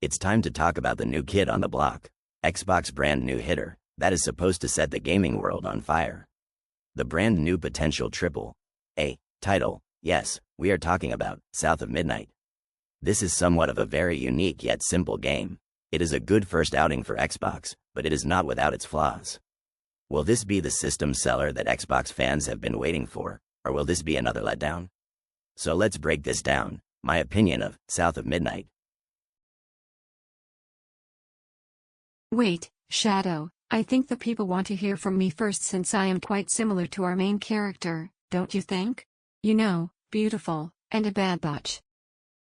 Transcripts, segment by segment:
It's time to talk about the new kid on the block, Xbox brand new hitter, that is supposed to set the gaming world on fire. The brand new potential AAA title, yes, we are talking about South of Midnight. This is somewhat of a very unique yet simple game. It is a good first outing for Xbox, but it is not without its flaws. Will this be the system seller that Xbox fans have been waiting for, or will this be another letdown? So let's break this down, my opinion of South of Midnight. Wait, Shadow, I think the people want to hear from me first since I am quite similar to our main character, don't you think? You know, beautiful, and a bad bitch.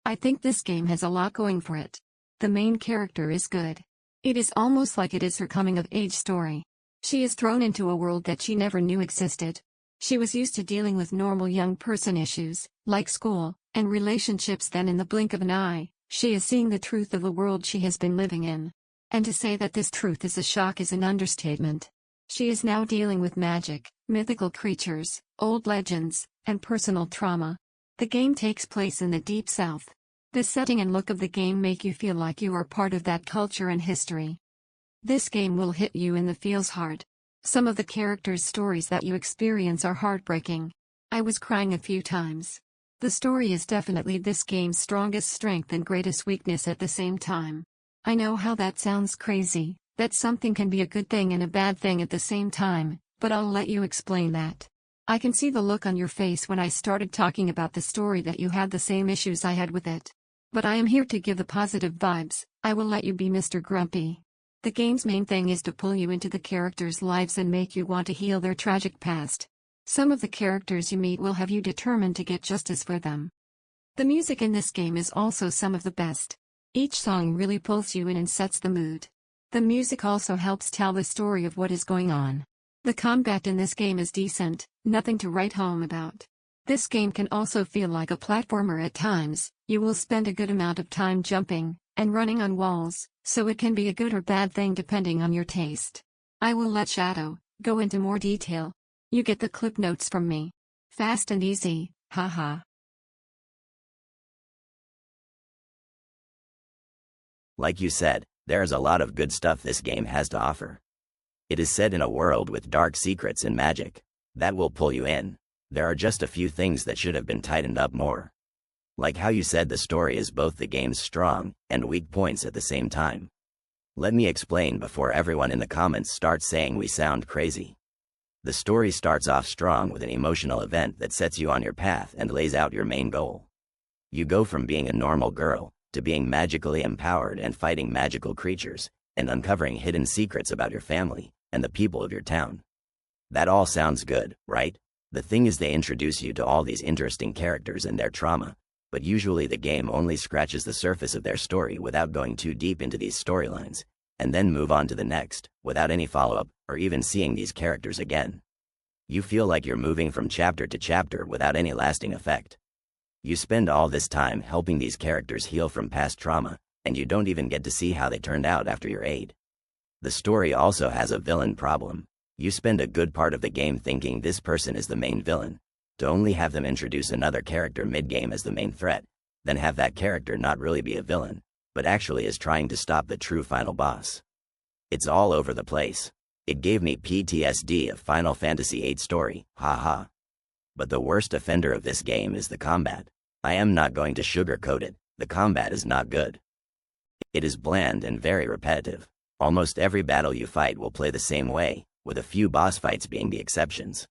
I think this game has a lot going for it. The main character is good. It is almost like it is her coming-of-age story. She is thrown into a world that she never knew existed. She was used to dealing with normal young person issues, like school, and relationships. Then in the blink of an eye, she is seeing the truth of the world she has been living in. And to say that this truth is a shock is an understatement. She is now dealing with magic, mythical creatures, old legends, and personal trauma. The game takes place in the Deep South. The setting and look of the game make you feel like you are part of that culture and history. This game will hit you in the feels hard. Some of the characters' stories that you experience are heartbreaking. I was crying a few times. The story is definitely this game's strongest strength and greatest weakness at the same time. I know how that sounds crazy, that something can be a good thing and a bad thing at the same time, but I'll let you explain that. I can see the look on your face when I started talking about the story that you had the same issues I had with it. But I am here to give the positive vibes. I will let you be Mr. Grumpy. The game's main thing is to pull you into the characters' lives and make you want to heal their tragic past. Some of the characters you meet will have you determined to get justice for them. The music in this game is also some of the best. Each song really pulls you in and sets the mood. The music also helps tell the story of what is going on. The combat in this game is decent, nothing to write home about. This game can also feel like a platformer at times. You will spend a good amount of time jumping and running on walls, so it can be a good or bad thing depending on your taste. I will let Shadow go into more detail. You get the clip notes from me. Fast and easy, haha. Like you said, there is a lot of good stuff this game has to offer. It is set in a world with dark secrets and magic. That will pull you in. There are just a few things that should have been tightened up more. Like how you said the story is both the game's strong and weak points at the same time. Let me explain before everyone in the comments starts saying we sound crazy. The story starts off strong with an emotional event that sets you on your path and lays out your main goal. You go from being a normal girl to being magically empowered and fighting magical creatures, and uncovering hidden secrets about your family and the people of your town. That all sounds good, right? The thing is they introduce you to all these interesting characters and their trauma, but usually the game only scratches the surface of their story without going too deep into these storylines, and then move on to the next, without any follow-up, or even seeing these characters again. You feel like you're moving from chapter to chapter without any lasting effect. You spend all this time helping these characters heal from past trauma, and you don't even get to see how they turned out after your aid. The story also has a villain problem. You spend a good part of the game thinking this person is the main villain, to only have them introduce another character mid-game as the main threat, then have that character not really be a villain, but actually is trying to stop the true final boss. It's all over the place. It gave me PTSD of Final Fantasy VIII story, haha. But the worst offender of this game is the combat. I am not going to sugarcoat it, the combat is not good. It is bland and very repetitive. Almost every battle you fight will play the same way, with a few boss fights being the exceptions.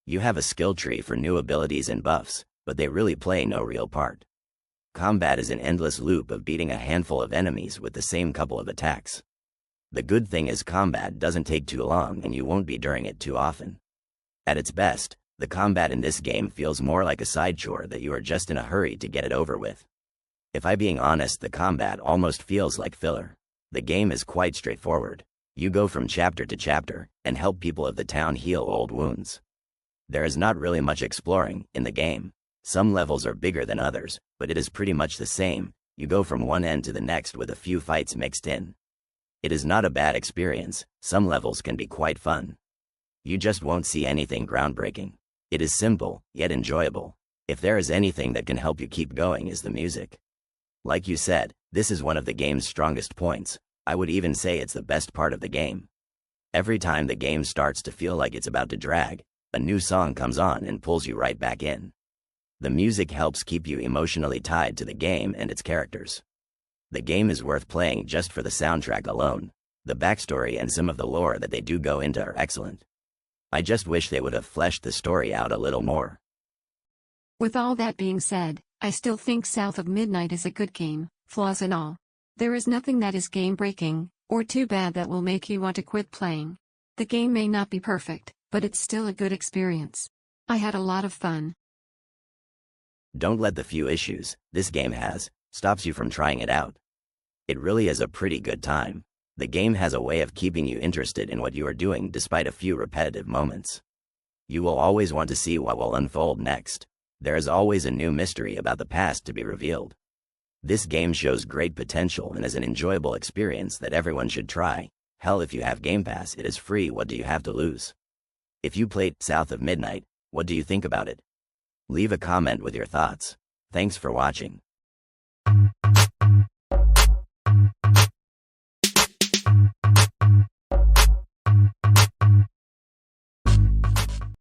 You have a skill tree for new abilities and buffs, but they really play no real part. Combat is an endless loop of beating a handful of enemies with the same couple of attacks. The good thing is combat doesn't take too long and you won't be during it too often. At its best, the combat in this game feels more like a side chore that you are just in a hurry to get it over with. If I'm being honest, the combat almost feels like filler. The game is quite straightforward. You go from chapter to chapter and help people of the town heal old wounds. There is not really much exploring in the game. Some levels are bigger than others, but it is pretty much the same. You go from one end to the next with a few fights mixed in. It is not a bad experience. Some levels can be quite fun. You just won't see anything groundbreaking. It is simple, yet enjoyable. If there is anything that can help you keep going is the music. Like you said, This is one of the game's strongest points. I would even say it's the best part of the game. Every time the game starts to feel like it's about to drag, a new song comes on and pulls you right back in. The music helps keep you emotionally tied to the game and its characters. The game is worth playing just for the soundtrack alone. The backstory and some of the lore that they do go into are excellent. I just wish they would have fleshed the story out a little more. With all that being said, I still think South of Midnight is a good game, flaws and all. There is nothing that is game-breaking, or too bad that will make you want to quit playing. The game may not be perfect, but it's still a good experience. I had a lot of fun. Don't let the few issues this game has stops you from trying it out. It really is a pretty good time. The game has a way of keeping you interested in what you are doing despite a few repetitive moments. You will always want to see what will unfold next. There is always a new mystery about the past to be revealed. This game shows great potential and is an enjoyable experience that everyone should try. Hell, if you have Game Pass, it is free. What do you have to lose? If you played South of Midnight, what do you think about it? Leave a comment with your thoughts. Thanks for watching.